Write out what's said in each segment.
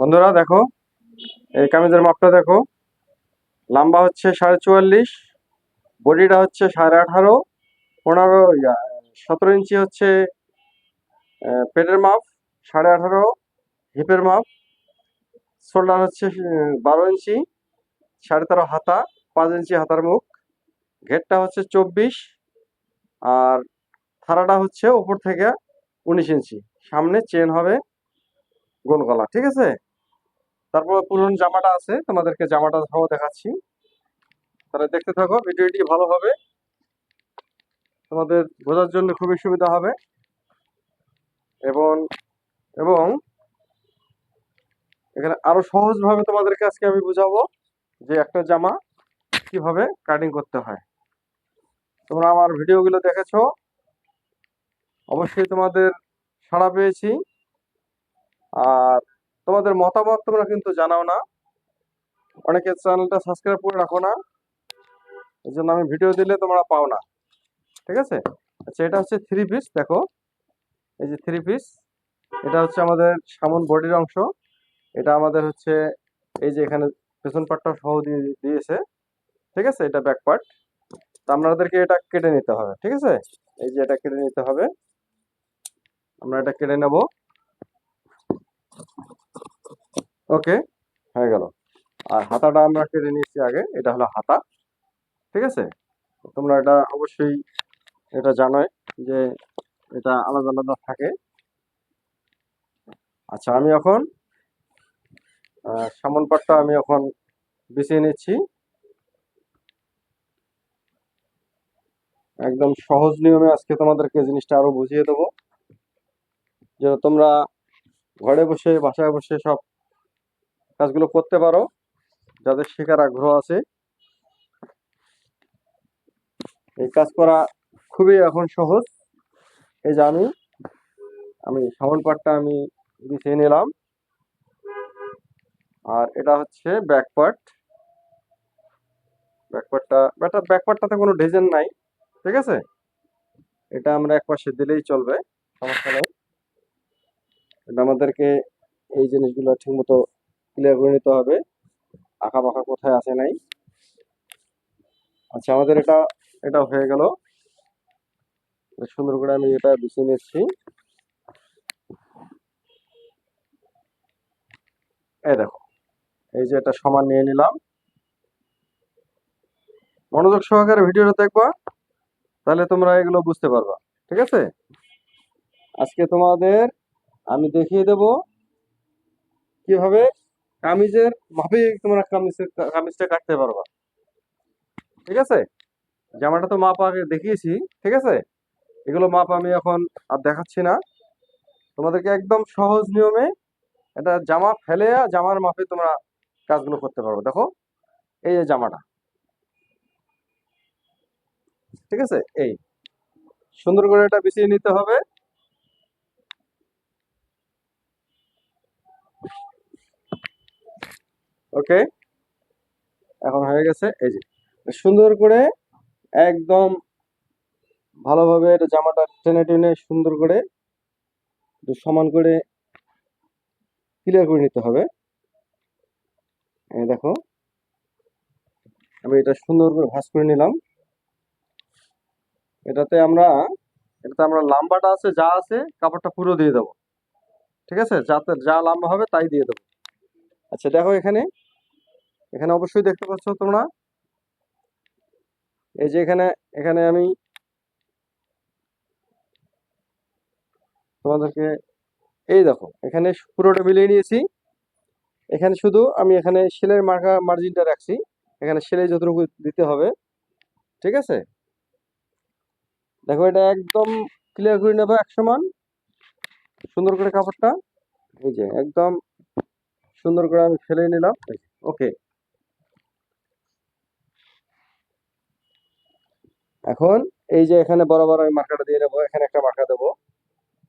বন্ধুরা দেখো, এই কামিজের মাপটা দেখো। লম্বা হচ্ছে 44.5, বডিটা হচ্ছে 18.5, 17 ইঞ্চি হচ্ছে পেটের মাপ, 18.5 হিপের মাপ, শোল্ডার হচ্ছে 12 ইঞ্চি, 13.5 হাতা, 5 ইঞ্চি হাতার মুখ, ঘেরটা হচ্ছে 24, আর থারাটা হচ্ছে উপর থেকে 19 ইঞ্চি। সামনে চেন হবে গোল গলা, ঠিক আছে। তারপর পুরনো জামাটা আছে, তোমাদেরকে জামাটা সহ দেখাচ্ছি। তাহলে দেখতে থাকো, ভিডিওটি ভালো হবে, তোমাদের বোঝার জন্য খুবই সুবিধা হবে। এবং এবং এখানে আরো সহজভাবে তোমাদেরকে আজকে আমি বুঝাবো যে একটা জামা কিভাবে কাটিং করতে হয়। তোমরা আমার ভিডিওগুলো দেখেছো, অবশ্যই তোমাদের সাড়া পেয়েছি। আর তোমাদের মতামত তোমরা কিন্তু জানাও না, অনেকে চ্যানেলটা সাবস্ক্রাইব করে রাখো না, এই জন্য আমি ভিডিও দিলে তোমরা পাও না, ঠিক আছে। আচ্ছা, এটা হচ্ছে থ্রি পিস, দেখো এই যে থ্রি পিস, এটা হচ্ছে আমাদের সামন বডির অংশ। এটা আমাদের হচ্ছে এই যে এখানে পেছন পাটটা সহ দিয়েছে, ঠিক আছে। এটা ব্যাক পার্ট, তো আপনাদেরকে এটা কেটে নিতে হবে, ঠিক আছে। এই যে এটা কেটে নিতে হবে, আমরা এটা কেটে নেব। ওকে, হয়ে গেল। আর হাতাটা আমরা কেটে নিয়েছি আগে, এটা হলো হাতা, ঠিক আছে। তোমরা এটা অবশ্যই এটা জানোই যে এটা আলাদা আলাদা থাকে। আচ্ছা, আমি এখন সামন পাটটা আমি এখন বিছিয়ে নিচ্ছি। একদম সহজ নিয়মে আজকে তোমাদেরকে জিনিসটা আরো বুঝিয়ে দেবো, যেন তোমরা ঘরে বসে বাসায় বসে সব কাজগুলো করতে পারো। যাদের শেখার আগ্রহ আছে, এই কাজ করা খুবই এখন সহজ। এই যে আমি সামন পাটটা আমি বিছিয়ে নিলাম, আর এটা হচ্ছে ব্যাক পার্ট। ব্যাক পার্টটাতে কোনো ডিজাইন নাই, ঠিক আছে। এটা আমরা এক পাশে দিলেই চলবে, সমস্যা নেই। এটা আমাদেরকে এই জিনিসগুলো ঠিক মতো ক্লিয়ার করে নিতে হবে, আঁকা বাঁকা কোথায় আছে নাই। আচ্ছা, আমাদের এটা এটা হয়ে গেল। সুন্দর করে আমি এটা বিছিয়ে নিচ্ছি। এই দেখো, এই যে এটা সমান নিয়ে নিলাম। মনোযোগ সহকারে ভিডিওটা দেখবা, তাহলে তোমরা এগুলো বুঝতে পারবা, ঠিক আছে। আজকে তোমাদের আমি দেখিয়ে দেব কিভাবে কামিজের মাপে তোমরা কামিজটা কাটতে পারবা, ঠিক আছে। জামাটা তো মাপ আগে দেখিয়েছি, ঠিক আছে। এগুলো মাপ আমি এখন আর দেখাচ্ছি না, তোমাদেরকে একদম সহজ নিয়মে এটা জামা ফেলে জামার মাপে তোমরা কাজগুলো করতে পারবে। দেখো, এই যে জামাটা, ঠিক আছে। এই সুন্দর করে এটা বিছিয়ে নিতে হবে। ওকে, এখন হয়ে গেছে। এই যে সুন্দর করে একদম ভালোভাবে এটা জামাটা টেনে টেনে সুন্দর করে একটু সমান করে ক্লিয়ার করে নিতে হবে। এই দেখো, আমি এটা সুন্দর করে ভাঁজ করে নিলাম। এটাতে আমরা লাম্বাটা আছে যা আছে কাপড়টা পুরো দিয়ে দেবো, ঠিক আছে। যাতে যা লম্বা হবে তাই দিয়ে দেবো। আচ্ছা দেখো, এখানে এখানে অবশ্যই দেখতে পাচ্ছ তোমরা, এই যে এখানে এখানে আমি তোমাদেরকে, এই দেখো এখানে পুরোটা মিলিয়ে নিয়েছি। এখানে শুধু আমি এখানে সেলাই মার্জিনটা রাখছি, এখানে সেলাই যতটুকু দিতে হবে, ঠিক আছে। দেখো, এটা একদম ক্লিয়ার করে নেবো এক সমান সুন্দর করে কাপড়টা। এই যে একদম সুন্দর করে আমি সেলাই নিলাম। ওকে, এখন এই যে এখানে বরাবর আমি মার্কাটা দিয়ে নেবো, এখানে একটা মার্কা দেবো।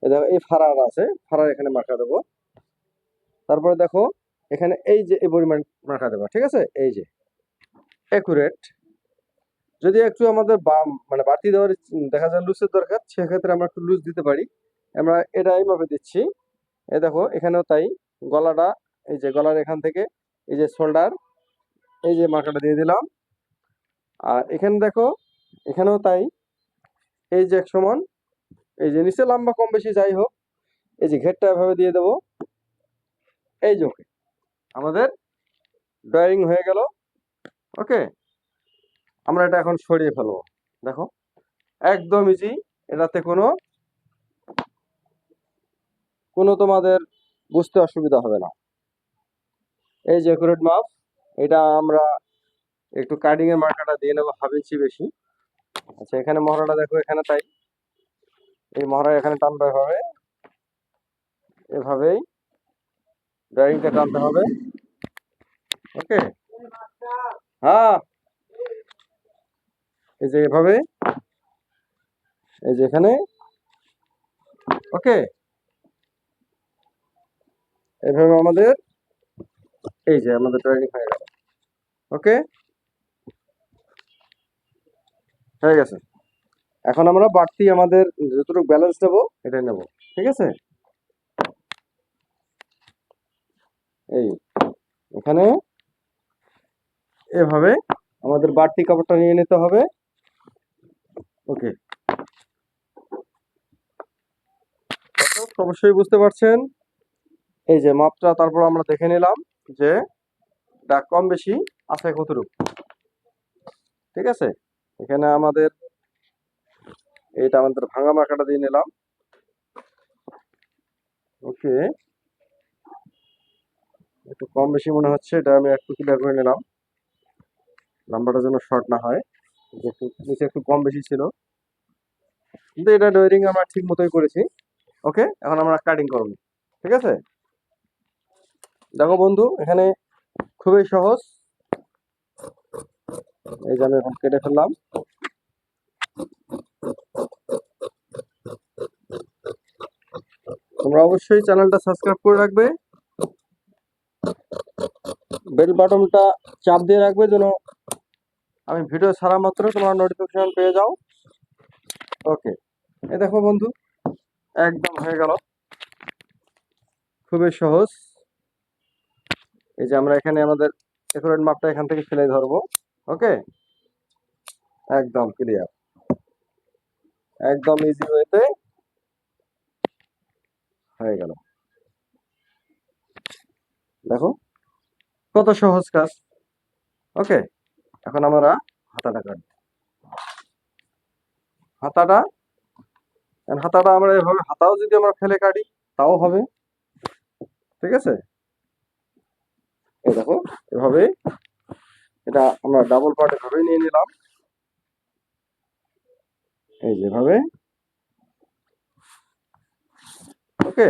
এই দেখো, এই ফাড়ার আছে, ফাড়ার এখানে মার্কা দেবো। তারপরে দেখো, এখানে এই যে এই পরিমাণ মার্কা দেবো, ঠিক আছে। এই যে একুরেট। যদি একটু আমাদের বাম মানে বাড়তি দেওয়ার দেখা যায় লুজের দরকার, সেক্ষেত্রে আমরা একটু লুজ দিতে পারি। আমরা এটা এইভাবে দিচ্ছি। এই দেখো, এখানেও তাই, গলাটা এই যে গলার এখান থেকে এই যে শোল্ডার, এই যে মার্কাটা দিয়ে দিলাম। আর এখানে দেখো, এখানেও তাই, এই যে এক সমান, এই যে নিচে লম্বা কম বেশি যাই হোক, এই যে ঘেরটা এভাবে দিয়ে দেবো। এই যে ওকে, আমাদের ড্রয়িং হয়ে গেল। ওকে, আমরা এটা এখন সরিয়ে ফেলবো। দেখো একদম ইজি, এটাতে কোনো কোনো তোমাদের বুঝতে অসুবিধা হবে না। এই যে একুরেট মাপ, এটা আমরা একটু কাটিং এর মার্কাটা দিয়ে নেবো হাফ ইঞ্চি বেশি। আচ্ছা, এখানে মহড়াটা দেখো, এখানে তাই, এই মহড়া এখানে টানতে হবে, এভাবেই ড্রয়িংটা টানতে হবে। ওকে, হ্যাঁ, এই যে এভাবে, এই যে এখানে। ওকে, এভাবে আমাদের এই যে আমাদের ড্রয়িং হয়ে গেল। ওকে, হয়ে গেছে। এখন আমরা বাড়তি আমাদের যতটুকু ব্যালেন্স নেবো এটাই নেব। ঠিক আছে, এই এখানে এভাবে আমাদের বাড়তি কাপড়টা নিয়ে নিতে হবে। ওকে, অবশ্যই বুঝতে পারছেন। এই যে মাপটা তারপর আমরা দেখে নিলাম যে এটা কম বেশি আছে কতটুকু। ঠিক আছে, এখানে আমাদের এইটা আমাদের ভাঙা মার্কাটা দিয়ে নিলাম। ওকে, একটু কম বেশি মনে হচ্ছে, এটা আমি একটু ক্লিয়ার করে নিলাম, নাম্বারটা যেন শর্ট না হয়। একটু নিচে একটু কম বেশি ছিল, কিন্তু এটা ড্রয়িং আমরা ঠিক মতোই করেছি। ওকে, এখন আমরা কাটিং করবো। ঠিক আছে, দেখো বন্ধু, এখানে খুবই সহজ। এই যে আমি এখন কেটে ফেললাম। তোমরা অবশ্যই চ্যানেলটা সাবস্ক্রাইব করে রাখবে, বেল বাটনটা চাপ দিয়ে রাখবে যেন আমি ভিডিও ছাড়া মাত্র তোমরা নোটিফিকেশন পেয়ে যাও। ওকে, এই দেখো বন্ধু, একদম হয়ে গেল, খুবই সহজ। এই যে আমরা এখানে আমাদের একুরেট মাপটা এখান থেকে ফেলে ধরবো। ওকে, একদম ক্লিয়ার, একদম ইজি ওয়েতে হয়ে গেল। দেখো কত সহজ কাজ। ওকে, এখন আমরা হাতাটা কাটবো। হাতাটা হাতাটা আমরা এভাবে, হাতাও যদি আমরা ফেলে কাটি তাও হবে। ঠিক আছে, এই দেখো এভাবে, এটা আমরা ডাবল পার্ট এভাবে নিয়ে নিলাম। এই যেভাবে। ওকে,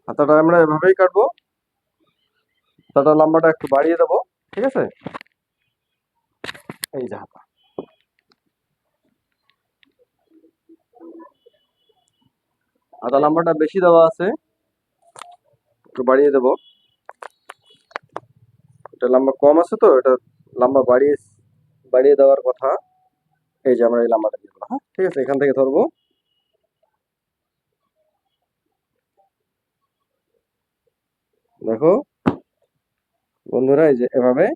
হাতাটা আমরা এভাবেই কাটবো, হাতাটা লম্বাটা একটু বাড়িয়ে দেবো। ঠিক আছে, এই যে হাতা, হাতা লম্বাটা বেশি দেওয়া আছে, একটু বাড়িয়ে দেবো। এটা লম্বা কম আছে তো, এটা লম্বা বাড়িয়ে বাড়িয়ে দেওয়ার কথা। এই যে আমরা এই লম্বাটা দিয়ে দেবো। হ্যাঁ, ঠিক আছে, এখান থেকে ধরবো। দেখো বন্ধুরা, এই যে এভাবে,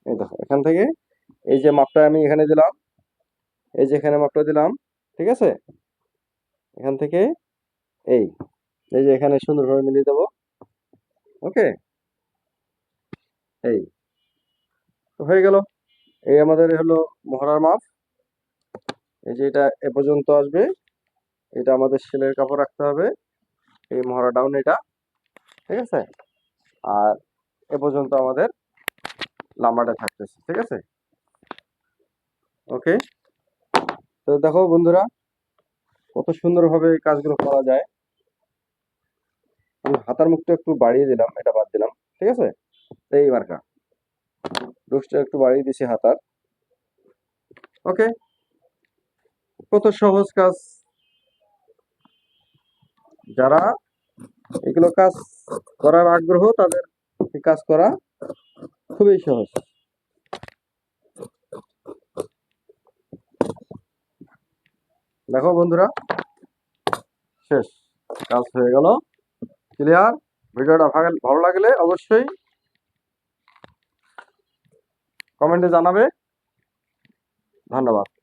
এই দেখো এখান থেকে এই যে মাপটা আমি এখানে দিলাম, এই যে এখানে মাপটা দিলাম। ঠিক আছে, এখান থেকে এই এই যে এখানে সুন্দরভাবে মিলিয়ে দেবো। ওকে, এই তো হয়ে গেল। এই আমাদের হলো মহড়ার মাপ। এই যে এটা এ পর্যন্ত আসবে, এটা আমাদের সেলের কাপড় রাখতে হবে, এই মহড়া ডাউন এটা। ঠিক আছে, আর এ পর্যন্ত আমাদের লাম্বাটা থাকতেছে। ঠিক আছে, ওকে। তো দেখো বন্ধুরা, কত সুন্দরভাবে এই কাজগুলো করা যায়। আমি হাতার মুখটা একটু বাড়িয়ে দিলাম, এটা বাদ দিলাম। ঠিক আছে, এই মার্কা ডোজটা একটু বাড়িয়ে দিছি হাতার। ওকে, কত সহজ কাজ। যারা এগুলো কাজ করার আগ্রহ, তাদের এই কাজ করা খুবই সহজ। দেখো বন্ধুরা, শেষ, কাজ হয়ে গেল। ক্লিয়ার? ভিডিওটা ভালো লাগলে অবশ্যই কমেন্টে জানাবে। ধন্যবাদ।